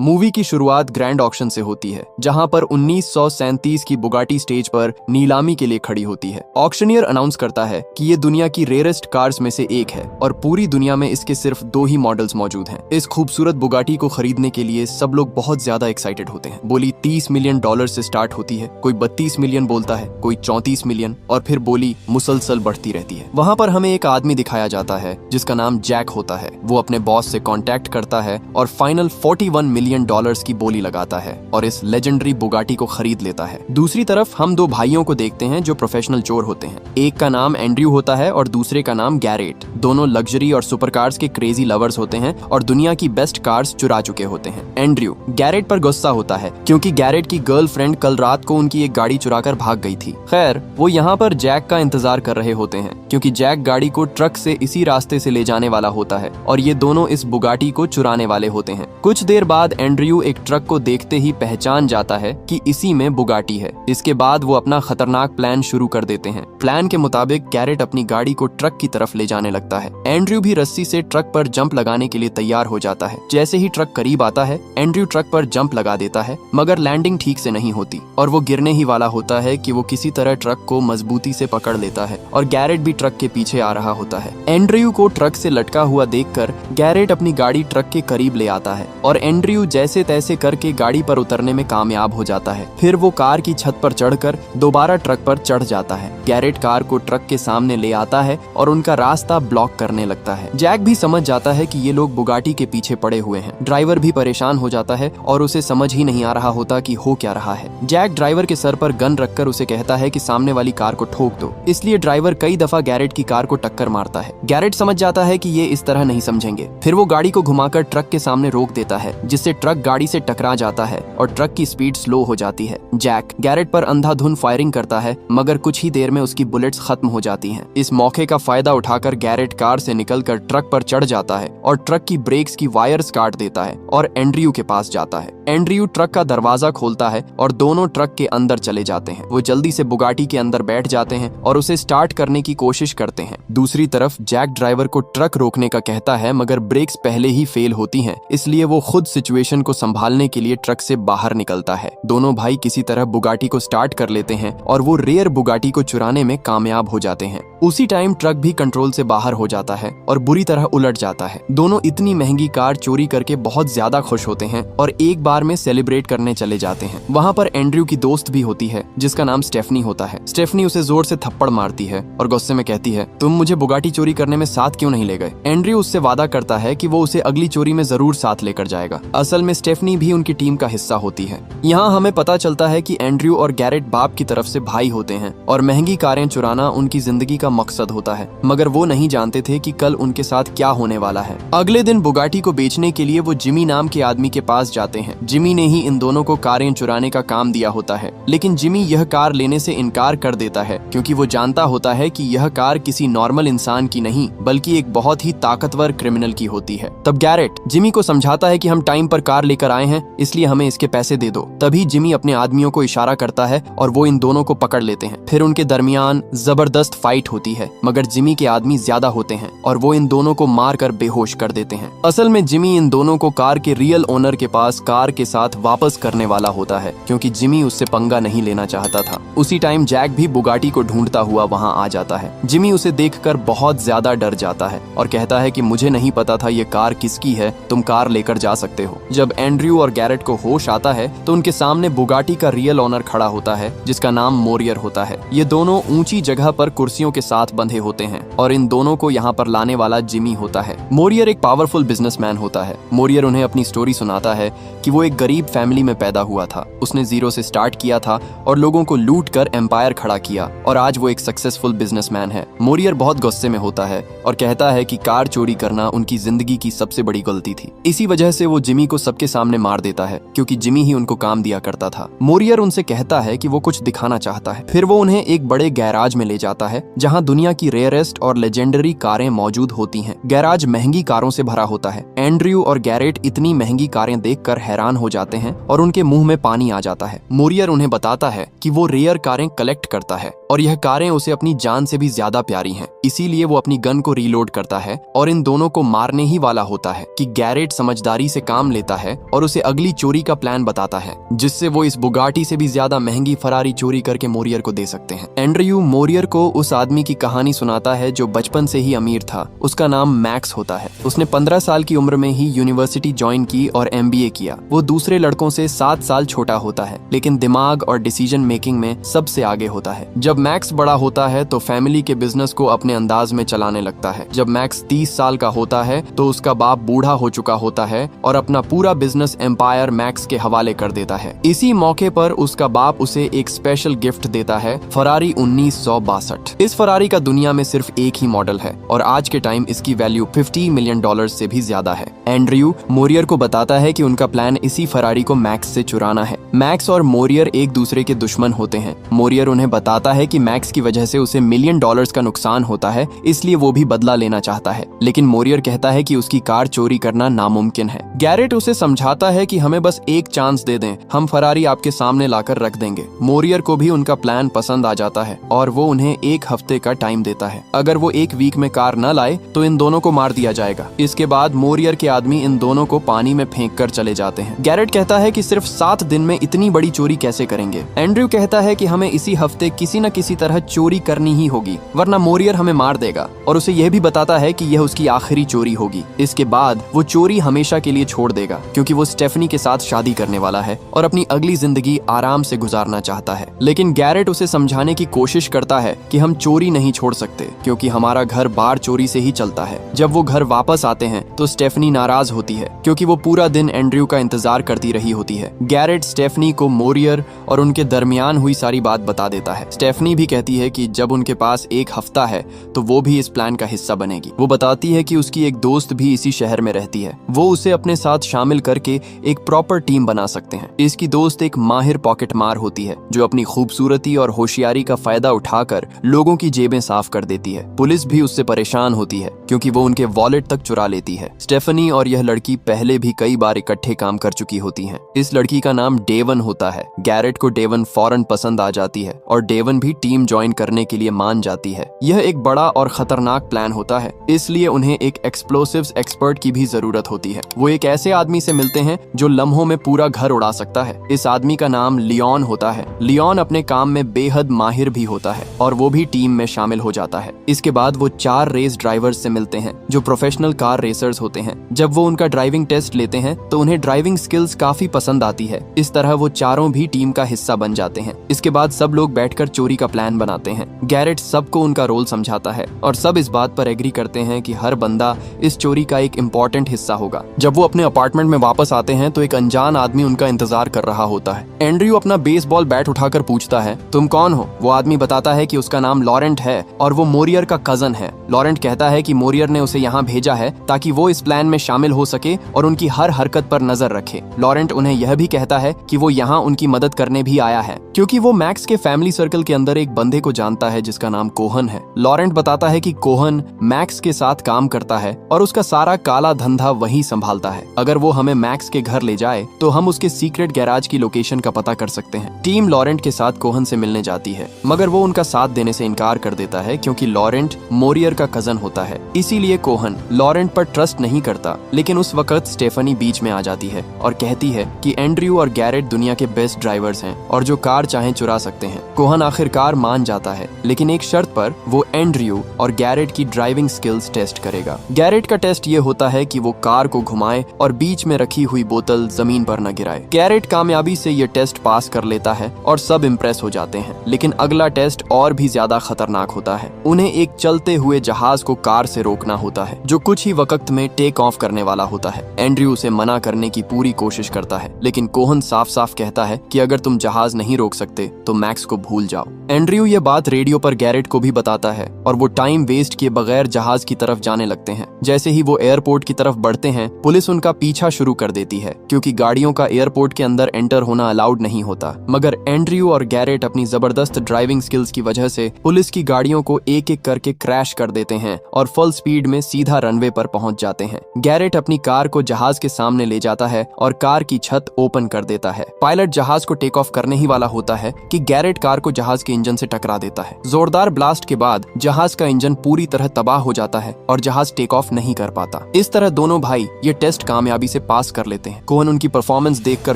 Movie की शुरुआत grand auction से होती है, जहां पर 1937 की बुगाटी स्टेज पर नीलामी के लिए खड़ी होती है। ऑक्शनियर अनाउंस करता है कि ये दुनिया की रेयरेस्ट कार्स में से एक है और पूरी दुनिया में इसके सिर्फ 2 ही मॉडल्स मौजूद हैं। इस खूबसूरत बुगाटी को खरीदने के लिए सब लोग बहुत ज्यादा एक्साइटेड होते हैं। बोली $30 मिलियन से स्टार्ट होती है, कोई 32 मिलियन बोलता है, कोई 34 मिलियन, और फिर बोली मुसलसल बढ़ती रहती है। वहां पर हमें एक आदमी दिखाया जाता है जिसका नाम जैक होता है। वो अपने बॉस से कॉन्टैक्ट करता है और फाइनल $41 मिलियन की बोली लगाता है और इस लेजेंडरी बुगाटी को खरीद लेता है। दूसरी तरफ हम 2 भाइयों को देखते हैं जो प्रोफेशनल चोर होते हैं। एक का नाम एंड्रयू होता है और दूसरे का नाम गैरेट। दोनों लग्जरी और सुपर कार्स के क्रेजी लवर्स होते हैं और दुनिया की बेस्ट कार्स चुरा चुके होते हैं। एंड्रयू गैरेट पर गुस्सा होता है क्योंकि गैरेट की गर्लफ्रेंड कल रात को उनकी एक गाड़ी चुराकर भाग गई थी। खैर, वो यहाँ पर जैक का इंतजार कर रहे होते हैं क्योंकि जैक गाड़ी को ट्रक से इसी रास्ते से ले जाने वाला होता है और ये दोनों इस बुगाटी को चुराने वाले होते हैं। कुछ देर बाद एंड्रयू एक ट्रक को देखते ही पहचान जाता है कि इसी में बुगाटी है। इसके बाद वो अपना खतरनाक प्लान शुरू कर देते हैं। प्लान के मुताबिक गैरेट अपनी गाड़ी को ट्रक की तरफ ले जाने लगता है। एंड्रयू भी रस्सी से ट्रक पर जंप लगाने के लिए तैयार हो जाता है। जैसे ही ट्रक करीब आता है, एंड्रयू ट्रक पर जंप लगा देता है, मगर लैंडिंग ठीक से नहीं होती और वो गिरने ही वाला होता है कि वो किसी तरह ट्रक को मजबूती से पकड़ लेता है और गैरेट भी ट्रक के पीछे आ रहा होता है। एंड्रयू को ट्रक से लटका हुआ देखकर गैरेट अपनी गाड़ी ट्रक के करीब ले आता है और एंड्रयू जैसे तैसे करके गाड़ी पर उतरने में कामयाब हो जाता है। फिर वो कार की छत पर चढ़कर दोबारा ट्रक पर चढ़ जाता है। गैरेट कार को ट्रक के सामने ले आता है और उनका रास्ता ब्लॉक करने लगता है। जैक भी समझ जाता है कि ये लोग बुगाटी के पीछे पड़े हुए हैं। ड्राइवर भी परेशान हो जाता है और उसे समझ ही नहीं आ रहा होता कि हो क्या रहा है। जैक ड्राइवर के सर पर गन रखकर उसे कहता है कि सामने वाली कार को ठोक दो। इसलिए ड्राइवर कई दफा गैरेट की कार को टक्कर मारता है। गैरेट समझ जाता है कि ये इस तरह नहीं समझेंगे। फिर वो गाड़ी को घुमाकर ट्रक के सामने रोक देता है, जिससे ट्रक गाड़ी से टकरा जाता है और ट्रक की स्पीड स्लो हो जाती है। जैक गैरेट पर अंधाधुंध फायरिंग करता है, मगर कुछ ही देर में उसकी बुलेट्स खत्म हो जाती हैं। इस मौके का फायदा उठाकर गैरेट कार से निकलकर ट्रक पर चढ़ जाता है और ट्रक की ब्रेक्स की वायर्स काट देता है और एंड्रयू के पास जाता है। एंड्रयू ट्रक का दरवाजा खोलता है और दोनों ट्रक के अंदर चले जाते हैं। वो जल्दी से बुगाटी के अंदर बैठ जाते हैं और उसे स्टार्ट करने की कोशिश करते हैं। दूसरी तरफ जैक ड्राइवर को ट्रक रोकने का कहता है, मगर ब्रेक्स पहले ही फेल होती हैं, इसलिए वो खुद सिचुएशन को संभालने के लिए ट्रक से बाहर निकलता है। दोनों भाई किसी तरह बुगाटी को स्टार्ट कर लेते हैं और वो रेयर बुगाटी को चुराने में कामयाब हो जाते हैं। उसी टाइम ट्रक भी कंट्रोल से बाहर हो जाता है और बुरी तरह उलट जाता है। दोनों इतनी महंगी कार चोरी करके बहुत ज्यादा खुश होते हैं और एक बार में सेलिब्रेट करने चले जाते हैं। वहाँ पर एंड्रयू की दोस्त भी होती है जिसका नाम स्टेफनी होता है। स्टेफनी उसे जोर से थप्पड़ मारती है और गुस्से में कहती है, तुम मुझे बुगाटी चोरी करने में साथ क्यों नहीं ले गए? एंड्रयू उससे वादा करता है कि वो उसे अगली चोरी में जरूर साथ लेकर जाएगा। असल में स्टेफनी भी उनकी टीम का हिस्सा होती है। यहाँ हमें पता चलता है कि एंड्रयू और गैरेट बाप की तरफ से भाई होते हैं और महंगी कारें चुराना उनकी जिंदगी का मकसद होता है, मगर वो नहीं जानते थे कि कल उनके साथ क्या होने वाला है। अगले दिन बुगाटी को बेचने के लिए वो जिमी नाम के आदमी के पास जाते हैं। जिमी ने ही इन दोनों को कारें चुराने का काम दिया होता है, लेकिन जिमी यह कार लेने से इनकार कर देता है क्योंकि वो जानता होता है कि यह कार किसी नॉर्मल इंसान की नहीं बल्कि एक बहुत ही ताकतवर क्रिमिनल की होती है। तब गैरेट जिमी को समझाता है कि हम टाइम पर कार लेकर आए हैं, इसलिए हमें इसके पैसे दे दो। तभी जिमी अपने आदमियों को इशारा करता है और वो इन दोनों को पकड़ लेते हैं। फिर उनके दरमियान जबरदस्त फाइट होती है, मगर जिमी के आदमी ज्यादा होते हैं और वो इन दोनों को मार कर बेहोश कर देते हैं। असल में जिमी इन दोनों को कार के रियल ओनर के पास कार के साथ वापस करने वाला होता है क्योंकि जिमी उससे पंगा नहीं लेना चाहता था। उसी टाइम जैक भी बुगाटी को ढूंढता हुआ वहाँ आ जाता है। जिमी उसे देखकर बहुत ज्यादा डर जाता है और कहता है कि मुझे नहीं पता था ये कार किसकी है, तुम कार लेकर जा सकते हो। जब एंड्रयू और गैरेट को होश आता है तो उनके सामने बुगाटी का रियल ओनर खड़ा होता है जिसका नाम मोरियर होता है। ये दोनों ऊंची जगह पर कुर्सियों के साथ बंधे होते हैं और इन दोनों को यहाँ पर लाने वाला जिमी होता है। मोरियर एक पावरफुल बिजनेसमैन होता है। मोरियर उन्हें अपनी स्टोरी सुनाता है कि वो एक गरीब फैमिली में पैदा हुआ था। उसने जीरो से स्टार्ट किया था और लोगों को लूट कर एम्पायर खड़ा किया और आज वो एक सक्सेसफुल बिजनेसमैन है। मोरियर बहुत गुस्से में होता है और कहता है कि कार चोरी करना उनकी जिंदगी की सबसे बड़ी गलती थी। इसी वजह से वो जिमी को सबके सामने मार देता है क्योंकि जिमी ही उनको काम दिया करता था। मोरियर उनसे कहता है कि वो कुछ दिखाना चाहता है। फिर वो उन्हें एक बड़े गैराज में ले जाता है जहाँ दुनिया की रेयरेस्ट और लेजेंडरी कारें मौजूद होती हैं। गैराज महंगी कारों से भरा होता है। एंड्रयू और गैरेट इतनी महंगी कारें देखकर हैरान हो जाते हैं और उनके मुंह में पानी आ जाता है। मोरियर उन्हें बताता है कि वो रेयर कारें कलेक्ट करता है और यह कारें उसे अपनी जान से भी ज्यादा प्यारी हैं। इसीलिए वो अपनी गन को रीलोड करता है और इन दोनों को मारने ही वाला होता है कि गैरेट समझदारी से काम लेता है और उसे अगली चोरी का प्लान बताता है, जिससे वो इस बुगाटी से भी ज्यादा महंगी फरारी चोरी करके मोरियर को दे सकते हैं। एंड्रयू मोरियर को उस आदमी की कहानी सुनाता है जो बचपन से ही अमीर था। उसका नाम मैक्स होता है। उसने 15 साल की उम्र में ही यूनिवर्सिटी ज्वाइन की और MBA किया। वो दूसरे लड़कों से 7 साल छोटा होता है, लेकिन दिमाग और डिसीजन मेकिंग में सबसे आगे होता है। जब मैक्स बड़ा होता है तो फैमिली के बिजनेस को अपने अंदाज में चलाने लगता है। जब मैक्स 30 साल का होता है तो उसका बाप बूढ़ा हो चुका होता है और अपना पूरा बिजनेस एम्पायर मैक्स के हवाले कर देता है। इसी मौके पर उसका बाप उसे एक स्पेशल गिफ्ट देता है, फरारी 1962। इस फरारी का दुनिया में सिर्फ एक ही मॉडल है और आज के टाइम इसकी वैल्यू $50 मिलियन से भी ज्यादा है। एंड्रयू मोरियर को बताता है कि उनका प्लान इसी फरारी को मैक्स से चुराना है। मैक्स और मोरियर एक दूसरे के दुश्मन होते हैं। मोरियर उन्हें बताता है कि मैक्स की वजह से उसे $1 मिलियन का नुकसान होता है, इसलिए वो भी बदला लेना चाहता है। लेकिन मोरियर कहता है कि उसकी कार चोरी करना नामुमकिन है। गैरेट उसे समझाता है कि हमें बस एक चांस दे दें, हम फरारी आपके सामने लाकर रख देंगे। मोरियर को भी उनका प्लान पसंद आ जाता है और वो उन्हें 1 हफ्ते का टाइम देता है। अगर वो 1 वीक में कार न लाए तो इन दोनों को मार दिया जाएगा। इसके बाद मोरियर के आदमी इन दोनों को पानी में फेंक कर चले जाते हैं। गैरेट कहता है कि सिर्फ 7 दिन में इतनी बड़ी चोरी कैसे करेंगे। एंड्रयू कहता है कि हमें इसी हफ्ते किसी न किसी तरह चोरी करनी ही होगी, वरना मोरियर हमें मार देगा, और उसे यह भी बताता है कि यह उसकी आखिरी चोरी होगी। इसके बाद वो चोरी हमेशा के लिए छोड़ देगा, क्योंकि वो स्टेफनी के साथ शादी करने वाला है और अपनी अगली जिंदगी आराम से गुजारना चाहता है। लेकिन गैरेट उसे समझाने की कोशिश करता है कि हम चोरी नहीं छोड़ सकते, क्योंकि हमारा घर बार चोरी से ही चलता है। जब वो घर वापस आते हैं तो स्टेफनी नाराज होती है, क्योंकि वो पूरा दिन एंड्रयू का इंतजार करती रही होती है। गैरेट स्टेफनी को मोरियर और उनके दरमियान हुई सारी बात बता देता है। स्टेफनी भी कहती है कि जब उनके पास 1 हफ्ता है तो वो भी इस प्लान का हिस्सा बनेगी। वो बताती है कि उसकी एक दोस्त भी इसी शहर में रहती है, वो उसे अपने साथ शामिल करके एक प्रॉपर टीम बना सकते हैं। इसकी दोस्त एक माहिर पॉकेट मार होती है, जो अपनी खूबसूरती और होशियारी का फायदा उठाकर लोगों की जेबें साफ कर देती है। पुलिस भी उससे परेशान होती है, क्योंकि वो उनके वॉलेट तक चुरा लेती है। स्टेफनी और यह लड़की पहले भी कई बार इकट्ठे काम कर चुकी होती हैं। इस लड़की का नाम डेवन होता है। गैरेट को डेवन फौरन पसंद आ जाती है और डेवन भी टीम ज्वाइन करने के लिए मान जाती है। यह एक बड़ा और खतरनाक प्लान होता है, इसलिए उन्हें एक एक्सप्लोसिव्स एक्सपर्ट की भी जरूरत होती है। वो एक ऐसे आदमी से मिलते हैं जो लम्हों में पूरा घर उड़ा सकता है। इस आदमी का नाम लियोन होता है। लियोन अपने काम में बेहद माहिर भी होता है और वो भी टीम में शामिल हो जाता है। इसके बाद वो 4 रेस ड्राइवर्स से मिलते हैं जो प्रोफेशनल कार रेसर्स होते हैं। जब वो उनका ड्राइविंग टेस्ट लेते हैं तो उन्हें ड्राइविंग स्किल्स काफी पसंद आती है। इस तरह वो चारों भी टीम का हिस्सा बन जाते हैं। इसके बाद सब लोग बैठकर चोरी का प्लान बनाते हैं। गैरेट सबको उनका रोल समझाता है और सब इस बात पर एग्री करते हैं कि हर बंदा इस चोरी का एक इम्पोर्टेंट हिस्सा होगा। जब वो अपने अपार्टमेंट में वापस आते हैं तो एक अनजान आदमी उनका इंतजार कर रहा होता है। एंड्रयू अपना बेसबॉल बैट उठाकर पूछता है, तुम कौन हो? वो आदमी बताता है कि उसका नाम लॉरेंट है और वो मोरियर का कजन है। लॉरेंट कहता है कि मोरियर ने उसे यहाँ भेजा है ताकि वो इस प्लान में शामिल हो सके और उनकी हर हरकत पर नजर रखे। लॉरेंट उन्हें यह भी कहता है कि वो यहाँ उनकी मदद करने भी आया है, क्योंकि वो मैक्स के फैमिली सर्कल के अंदर एक बंदे को जानता है जिसका नाम कोहन है। लॉरेंट बताता है कि कोहन मैक्स के साथ काम करता है और उसका सारा काला धंधा वही संभालता है। अगर वो हमें मैक्स के घर ले जाए तो हम उसके सीक्रेट गैराज की लोकेशन का पता कर सकते हैं। टीम लॉरेंट के साथ कोहन से मिलने जाती है, मगर वो उनका साथ देने से इनकार कर देता है, क्योंकि लॉरेंट मोरियर का कजन होता है। इसीलिए कोहन लॉरेंट पर ट्रस्ट नहीं करता। लेकिन उस वक्त स्टेफनी बीच में आ जाती है और कहती है कि एंड्रयू और गैरेट दुनिया के बेस्ट ड्राइवर्स हैं और जो कार चाहें चुरा सकते हैं। कोहन आखिरकार मान जाता है, लेकिन एक शर्त पर। वो एंड्रयू और गैरेट की ड्राइविंग स्किल्स टेस्ट करेगा। गैरेट का टेस्ट ये होता है कि वो कार को घुमाए और बीच में रखी हुई बोतल जमीन पर न गिराए। गैरेट कामयाबी से ये टेस्ट पास कर लेता है और सब इम्प्रेस हो जाते हैं। लेकिन अगला टेस्ट और भी ज्यादा खतरनाक होता है। उन्हें एक चलते हुए जहाज को कार से रोकना होता है, जो कुछ ही वक्त में टेक ऑफ करने वाला होता है। एंड्रयू उसे मना करने की पूरी कोशिश करता है, लेकिन कोहन साफ साफ कहता है कि अगर तुम जहाज नहीं रोक सकते तो मैक्स को भूल जाओ। एंड्रयू ये बात रेडियो पर गैरेट को भी बताता है और वो टाइम वेस्ट किए बगैर जहाज की तरफ जाने लगते हैं। जैसे ही वो एयरपोर्ट की तरफ बढ़ते हैं, पुलिस उनका पीछा शुरू कर देती है, क्योंकि गाड़ियों का एयरपोर्ट के अंदर एंटर होना अलाउड नहीं होता। मगर एंड्रयू और गैरेट अपनी जबरदस्त ड्राइविंग स्किल्स की वजह से पुलिस की गाड़ियों को एक एक करके क्रैश कर देते हैं और फुल स्पीड में सीधा रनवे पर पहुंच जाते हैं। गैरेट अपनी कार को जहाज के सामने ले जाता है और कार की छत ओपन कर देता है। है। पायलट जहाज को टेक ऑफ करने ही वाला होता है कि गैरेट कार को जहाज के इंजन से टकरा देता है। जोरदार ब्लास्ट के बाद जहाज का इंजन पूरी तरह तबाह हो जाता है और जहाज टेक ऑफ नहीं कर पाता। इस तरह दोनों भाई ये टेस्ट कामयाबी से पास कर लेते हैं। कोहन उनकी परफॉर्मेंस देखकर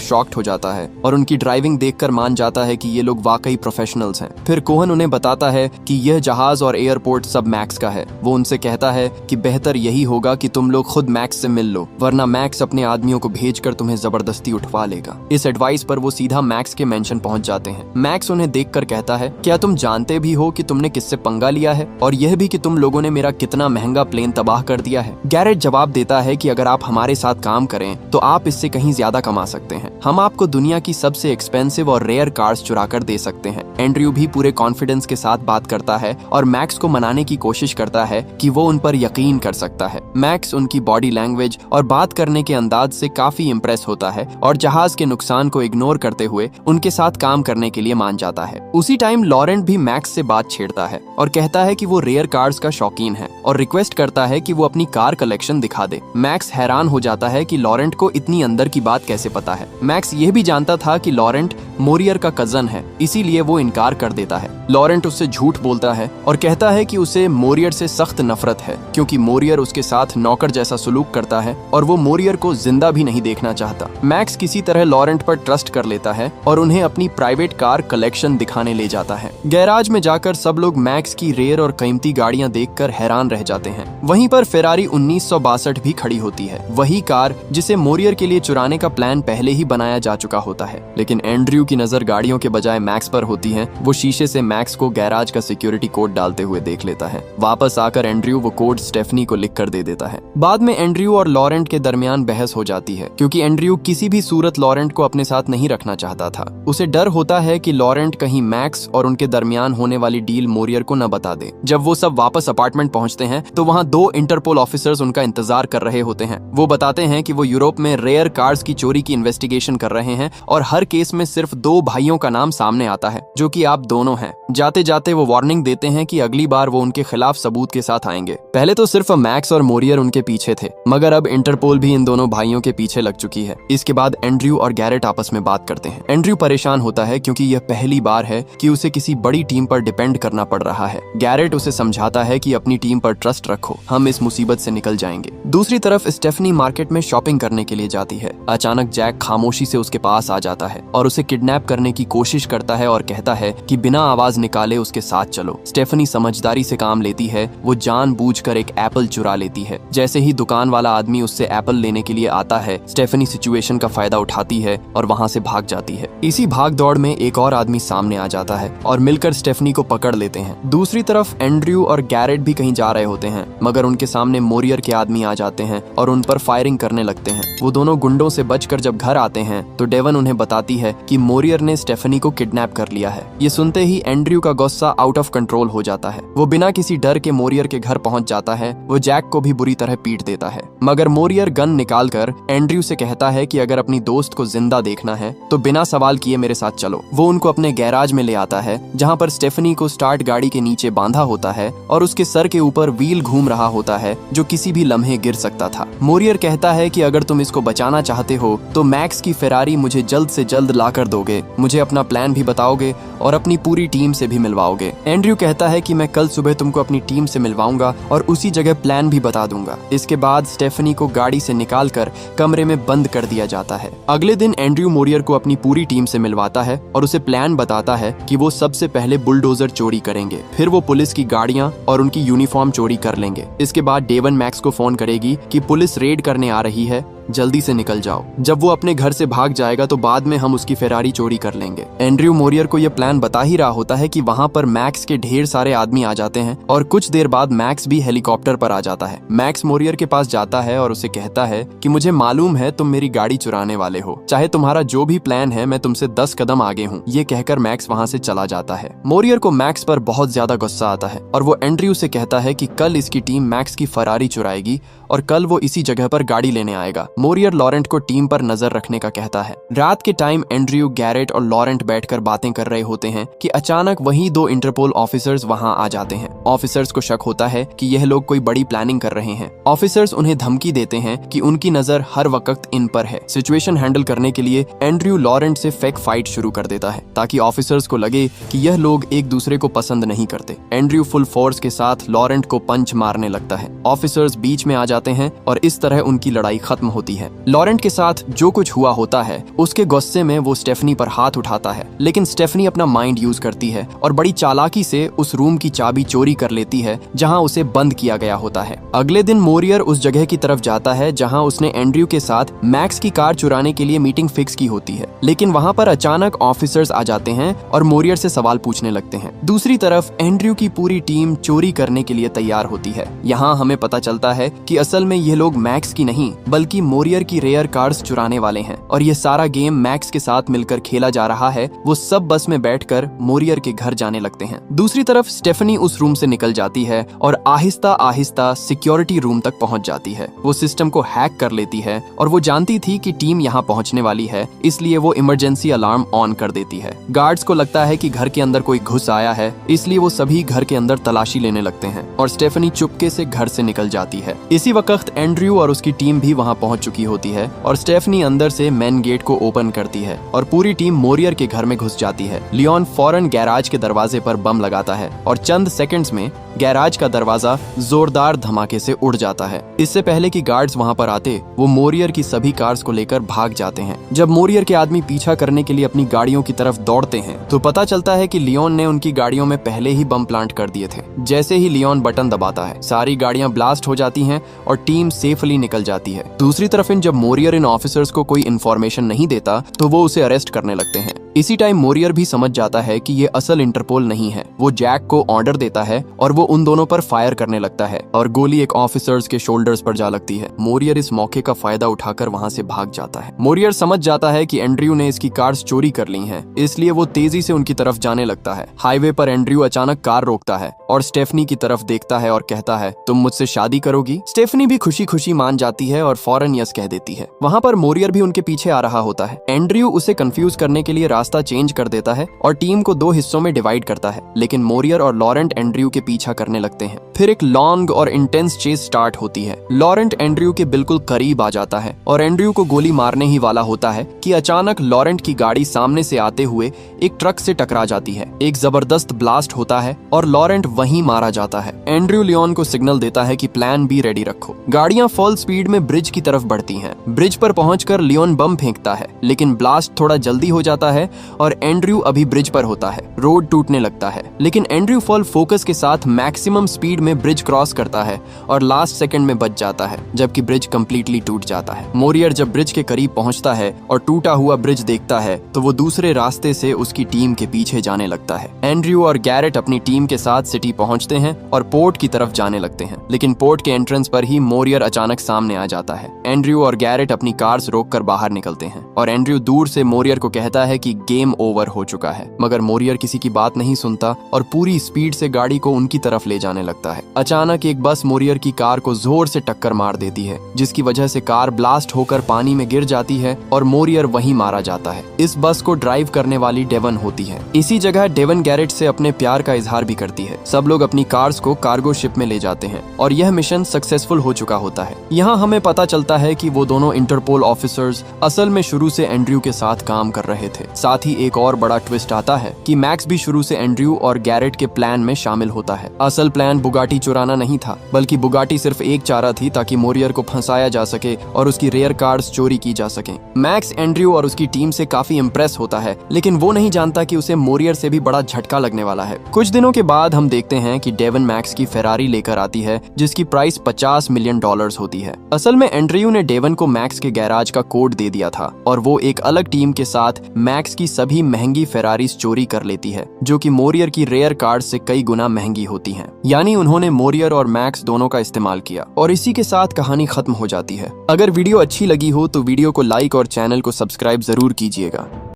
शॉक्ड हो जाता है और उनकी ड्राइविंग देखकर मान जाता है कि ये लोग वाकई प्रोफेशनल्स हैं। फिर कोहन उन्हें बताता है कि यह जहाज और एयरपोर्ट सब मैक्स का है। वो उनसे कहता है कि बेहतर यही होगा कि तुम लोग खुद मैक्स से मिल लो, वरना मैक्स अपने आदमियों को भेजकर तुम्हें जबरदस्ती उठवा लेगा। इस एडवाइस पर वो सीधा मैक्स के मेंशन पहुंच जाते हैं। मैक्स उन्हें देखकर कहता है, क्या तुम जानते भी हो कि तुमने किससे पंगा लिया है, और यह भी कि तुम लोगों ने मेरा कितना महंगा प्लेन तबाह कर दिया है। गैरेट जवाब देता है कि अगर आप हमारे साथ काम करें तो आप इससे कहीं ज्यादा कमा सकते हैं। हम आपको दुनिया की सबसे एक्सपेंसिव और रेयर कार्स चुरा कर दे सकते हैं। एंड्रयू भी पूरे कॉन्फिडेंस के साथ बात करता है और मैक्स को मनाने की कोशिश करता है कि वो उन पर यकीन कर सकता है। मैक्स उनकी बॉडी लैंग्वेज और बात करने के अंदाज से काफी इंप्रेस होता है और जहाज के नुकसान को इग्नोर करते हुए उनके साथ काम करने के लिए मान जाता है। उसी टाइम लॉरेंट भी मैक्स से बात छेड़ता है और कहता है कि वो रेयर कार्स का शौकीन है और रिक्वेस्ट करता है कि वो अपनी कार कलेक्शन दिखा दे। मैक्स हैरान हो जाता है कि लॉरेंट को इतनी अंदर की बात कैसे पता है। मैक्स यह भी जानता था कि लॉरेंट मोरियर का कजन है, इसीलिए वो इनकार कर देता है। लॉरेंट उससे झूठ बोलता है और कहता है कि उसे मोरियर से सख्त नफरत है, क्योंकि मोरियर उसके साथ नौकर जैसा सुलूक करता है और वो मोरियर को जिंदा भी नहीं देखना चाहता। मैक्स किसी तरह लॉरेंट पर ट्रस्ट कर लेता है और उन्हें अपनी प्राइवेट कार कलेक्शन दिखाने ले जाता है। गैराज में जाकर सब लोग मैक्स की रेयर और कीमती गाड़ियां देखकर हैरान रह जाते हैं। वहीं पर फेरारी 1962 भी खड़ी होती है, वही कार जिसे मोरियर के लिए चुराने का प्लान पहले ही बनाया जा चुका होता है। लेकिन एंड्रयू की नजर गाड़ियों के बजाय मैक्स पर होती है। वो शीशे से मैक्स को गैराज का सिक्योरिटी कोड डालते हुए देख लेता है। वापस आकर एंड्रयू वो कोड स्टेफनी को लिख कर दे देता है। बाद में एंड्रयू और लॉरेंट के दरमियान बहस हो जाती है, क्योंकि एंड्रयू किसी भी सूरत लॉरेंट को अपने साथ नहीं रखना चाहता था। उसे डर होता है कि लॉरेंट कहीं मैक्स और उनके दरमियान होने वाली डील मोरियर को न बता दे। जब वो सब वापस अपार्टमेंट पहुंचते हैं तो वहां 2 इंटरपोल ऑफिसर्स उनका इंतजार कर रहे होते हैं। वो बताते हैं कि वो यूरोप में रेयर कार्स की चोरी की इन्वेस्टिगेशन कर रहे हैं और हर केस में सिर्फ 2 भाइयों का नाम सामने आता है, जो कि आप दोनों हैं। जाते जाते वो वार्निंग देते हैं कि अगली बार वो उनके खिलाफ सबूत के साथ आएंगे। पहले तो सिर्फ मैक्स और मोरियर उनके पीछे थे, मगर अब इंटरपोल भी इन दोनों भाइयों के पीछे लग चुकी है। इसके बाद एंड्रयू और गैरेट आपस में बात करते हैं। एंड्रयू परेशान होता है क्योंकि यह पहली बार है कि उसे किसी बड़ी टीम पर डिपेंड करना पड़ रहा है। गैरेट उसे समझाता है कि अपनी टीम पर ट्रस्ट रखो, हम इस मुसीबत से निकल जाएंगे। दूसरी तरफ स्टेफनी मार्केट में शॉपिंग करने के लिए जाती है। अचानक जैक खामोशी से उसके पास आ जाता है और उसे किडनैप करने की कोशिश करता है और कहता है कि बिना आवाज निकाले उसके साथ चलो। स्टेफनी समझदारी से काम लेती है। वो जानबूझकर एक एप्पल चुरा लेती है। जैसे ही दुकान वाला आदमी उससे एप्पल लेने के लिए आता है, स्टेफनी सिचुएशन का फायदा उठाती है और वहां से भाग जाती है। इसी भाग दौड़ में एक और आदमी सामने आ जाता है और मिलकर स्टेफनी को पकड़ लेते हैं। दूसरी तरफ एंड्रयू और गैरेट भी कहीं जा रहे होते हैं, मगर उनके सामने मोरियर के आदमी आ जाते हैं और उन पर फायरिंग करने लगते हैं। वो दोनों गुंडों से बचकर जब घर आते हैं तो डेवन उन्हें बताती है कि मोरियर ने स्टेफनी को किडनैप कर लिया है। ये सुनते ही एंड्रयू का गुस्सा आउट ऑफ कंट्रोल हो जाता है। वो बिना किसी डर के मोरियर के घर पहुंच जाता है। वो जैक को भी बुरी तरह पीट देता है, मगर मोरियर गन निकालकर एंड्रयू से कहता है कि अगर अपनी दोस्त को जिंदा देखना है तो बिना सवाल किए मेरे साथ चलो। वो उनको अपने गैराज में ले आता है, जहां पर स्टेफनी को स्टार्ट गाड़ी के नीचे बांधा होता है और उसके सर के ऊपर व्हील घूम रहा होता है, जो किसी भी लम्हे गिर सकता था। मोरियर कहता है कि अगर तुम इसको बचाना चाहते हो तो मैक्स की फेरारी मुझे जल्द से जल्द ला कर दोगे, मुझे अपना प्लान भी बताओगे और अपनी पूरी टीम से भी मिलवाओगे। एंड्रयू कहता है कि मैं कल सुबह तुमको अपनी टीम से मिलवाऊंगा और उसी जगह प्लान भी बता दूंगा। इसके बाद स्टेफनी को गाड़ी से निकालकर कमरे में बंद कर दिया जाता है। अगले दिन एंड्रयू मोरियर को अपनी पूरी टीम से मिलवाता है और उसे प्लान बताता है कि वो सबसे पहले बुलडोजर चोरी करेंगे, फिर वो पुलिस की गाड़ियां और उनकी यूनिफॉर्म चोरी कर लेंगे। इसके बाद डेवन मैक्स को फोन करेगी कि पुलिस रेड करने आ रही है, जल्दी से निकल जाओ। जब वो अपने घर से भाग जाएगा तो बाद में हम उसकी फेरारी चोरी कर लेंगे। एंड्रयू मोरियर को यह प्लान बता ही रहा होता है कि वहां पर मैक्स के ढेर सारे आदमी आ जाते हैं और कुछ देर बाद मैक्स भी हेलीकॉप्टर पर आ जाता है। मैक्स मोरियर के पास जाता है और उसे कहता है कि मुझे मालूम है तुम मेरी गाड़ी चुराने वाले हो, चाहे तुम्हारा जो भी प्लान है मैं तुमसे 10 कदम आगे हूँ। ये कहकर मैक्स वहाँ से चला जाता है। मोरियर को मैक्स पर बहुत ज्यादा गुस्सा आता है और वो एंड्रयू से कहता है कि कल इसकी टीम मैक्स की फरारी चुराएगी और कल वो इसी जगह पर गाड़ी लेने आएगा। मोरियर लॉरेंट को टीम पर नजर रखने का कहता है। रात के टाइम एंड्रयू, गैरेट और लॉरेंट बैठकर बातें कर रहे होते हैं कि अचानक वहीं 2 इंटरपोल ऑफिसर्स वहां आ जाते हैं। ऑफिसर्स को शक होता है कि यह लोग कोई बड़ी प्लानिंग कर रहे हैं। ऑफिसर्स उन्हें धमकी देते हैं कि उनकी नजर हर वक्त इन पर है। सिचुएशन हैंडल करने के लिए लिए एंड्रयू लॉरेंट से फेक फाइट शुरू कर देता है ताकि ऑफिसर्स को लगे कि यह लोग एक दूसरे को पसंद नहीं करते। एंड्रयू फुल फोर्स के साथ लॉरेंट को पंच मारने लगता है। ऑफिसर्स बीच में आ जाते हैं और इस तरह उनकी लड़ाई खत्म होती है। लॉरेंट के साथ जो कुछ हुआ होता है उसके गुस्से में वो स्टेफनी पर हाथ उठाता है, लेकिन स्टेफनी अपना माइंड यूज करती है और बड़ी चालाकी से उस रूम की चाबी चोरी कर लेती है जहां उसे बंद किया गया होता है। अगले दिन मोरियर उस जगह की तरफ जाता है जहां उसने एंड्रयू के साथ मैक्स की कार चुराने के लिए मीटिंग फिक्स की होती है, लेकिन वहां पर अचानक ऑफिसर्स आ जाते हैं और मोरियर से सवाल पूछने लगते हैं। दूसरी तरफ एंड्रयू की पूरी टीम चोरी करने के लिए तैयार होती है। यहाँ हमें पता चलता है कि असल में ये लोग मैक्स की नहीं बल्कि मोरियर की रेयर कार्स चुराने वाले हैं और ये सारा गेम मैक्स के साथ मिलकर खेला जा रहा है। वो सब बस में बैठकर मोरियर के घर जाने लगते हैं। दूसरी तरफ स्टेफनी उस रूम से निकल जाती है और आहिस्ता आहिस्ता सिक्योरिटी रूम तक पहुंच जाती है। वो सिस्टम को हैक कर लेती है और वो जानती थी कि टीम यहाँ पहुंचने वाली है, इसलिए वो इमरजेंसी अलार्म ऑन कर देती है। गार्ड्स को लगता है कि घर के अंदर कोई घुस आया है, इसलिए वो सभी घर के अंदर तलाशी लेने लगते हैं और स्टेफनी चुपके से घर से निकल जाती है। इसी वक्त एंड्रयू और उसकी टीम भी वहाँ पहुंच चुकी होती है और स्टेफनी अंदर से मेन गेट को ओपन करती है और पूरी टीम मोरियर के घर में घुस जाती है। लियोन फौरन गैराज के दरवाजे पर बम लगाता है और चंद सेकंड्स में गैराज का दरवाजा जोरदार धमाके से उड़ जाता है। इससे पहले कि गार्ड्स वहां पर आते, वो मोरियर की सभी कार्स को लेकर भाग जाते हैं। जब मोरियर के आदमी पीछा करने के लिए अपनी गाड़ियों की तरफ दौड़ते हैं तो पता चलता है कि लियोन ने उनकी गाड़ियों में पहले ही बम प्लांट कर दिए थे। जैसे ही लियोन बटन दबाता है, सारी गाड़ियां ब्लास्ट हो जाती हैं और टीम सेफली निकल जाती है। दूसरी तरफ जब मोरियर इन ऑफिसर्स को कोई इन्फॉर्मेशन नहीं देता तो वो उसे अरेस्ट करने लगते हैं। इसी टाइम मोरियर भी समझ जाता है कि ये असल इंटरपोल नहीं है। वो जैक को ऑर्डर देता है और वो उन दोनों पर फायर करने लगता है और गोली एक ऑफिसर्स के शोल्डर्स पर जा लगती है। मोरियर इस मौके का फायदा उठाकर वहां से भाग जाता है। मोरियर समझ जाता है कि एंड्रयू ने इसकी कार्स चोरी कर ली हैं, इसलिए वो तेजी से उनकी तरफ जाने लगता है। हाईवे पर एंड्रयू अचानक कार रोकता है और स्टेफनी की तरफ देखता है और कहता है, तुम मुझसे शादी करोगी? स्टेफनी भी खुशी खुशी मान जाती है और फौरन यस कह देती है। वहां पर मोरियर भी उनके पीछे आ रहा होता है। एंड्रयू उसे कंफ्यूज करने के लिए रास्ता चेंज कर देता है और टीम को 2 हिस्सों में डिवाइड करता है, लेकिन मोरियर और लॉरेंट एंड्रयू के पीछा करने लगते हैं। फिर एक लॉन्ग और इंटेंस चेस स्टार्ट होती है। लॉरेंट एंड्रयू के बिल्कुल करीब आ जाता है और एंड्रयू को गोली मारने ही वाला होता है कि अचानक लॉरेंट की गाड़ी सामने से आते हुए एक ट्रक से टकरा जाती है। एक जबरदस्त ब्लास्ट होता है और लॉरेंट वहीं मारा जाता है। एंड्रयू लियोन को सिग्नल देता है कि प्लान बी रेडी रखो। गाड़ियां फुल स्पीड में ब्रिज की तरफ बढ़ती हैं। ब्रिज पर पहुंचकर लियोन बम फेंकता है, लेकिन ब्लास्ट थोड़ा जल्दी हो जाता है और एंड्रयू अभी ब्रिज पर होता है। रोड टूटने लगता है, लेकिन एंड्रयू फुल फोकस के साथ मैक्सिमम स्पीड में ब्रिज क्रॉस करता है और लास्ट सेकंड में बच जाता है, जबकि ब्रिज कंप्लीटली टूट जाता है। मोरियर जब ब्रिज के करीब पहुंचता है और टूटा हुआ ब्रिज देखता है तो वो दूसरे रास्ते से उसकी टीम के पीछे जाने लगता है। एंड्रयू और गैरेट अपनी टीम के साथ सिटी पहुंचते हैं और पोर्ट की तरफ जाने लगते हैं, लेकिन पोर्ट के एंट्रेंस पर ही मोरियर अचानक सामने आ जाता है। एंड्रयू और गैरेट अपनी कार्स रोककर बाहर निकलते हैं और एंड्रयू दूर से मोरियर को कहता है कि गेम ओवर हो चुका है, मगर मोरियर किसी की बात नहीं सुनता और पूरी स्पीड से गाड़ी को उनकी तरफ ले जाने लगता है। अचानक एक बस मोरियर की कार को जोर से टक्कर मार देती है, जिसकी वजह से कार ब्लास्ट होकर पानी में गिर जाती है और मोरियर वहीं मारा जाता है। इस बस को ड्राइव करने वाली डेवन होती है। इसी जगह डेवन गैरेट से अपने प्यार का इजहार भी करती है। सब लोग अपनी कार्स को कार्गो शिप में ले जाते हैं और यह मिशन सक्सेसफुल हो चुका होता है। यहाँ हमें पता चलता है कि वो दोनों इंटरपोल ऑफिसर्स असल में शुरू से एंड्रयू के साथ काम कर रहे थे। साथ ही एक और बड़ा ट्विस्ट आता है कि मैक्स भी शुरू से एंड्रयू और गैरेट के प्लान में शामिल होता है। असल प्लान बुगाटी चुराना नहीं था, बल्कि बुगाटी सिर्फ एक चारा थी ताकि मोरियर को फंसाया जा सके और उसकी रेयर कार्स चोरी की जा सके। मैक्स एंड्रयू और उसकी टीम से काफी इम्प्रेस होता है, लेकिन वो नहीं जानता कि उसे मोरियर से भी बड़ा झटका लगने वाला है। कुछ दिनों के बाद हम देखते हैं कि डेवन मैक्स की फेरारी लेकर आती है, जिसकी प्राइस $50 मिलियन होती है। असल में एंड्रयू ने डेवन को मैक्स के गैराज का कोड दे दिया था और वो एक अलग टीम के साथ मैक्स की सभी महंगी फेरारीज चोरी कर लेती है, जो कि मोरियर की रेयर कार्स से कई गुना महंगी होती हैं। यानी उन्होंने मोरियर और मैक्स दोनों का इस्तेमाल किया और इसी के साथ कहानी खत्म हो जाती है। अगर वीडियो अच्छी लगी हो तो वीडियो को लाइक और चैनल को सब्सक्राइब जरूर कीजिएगा।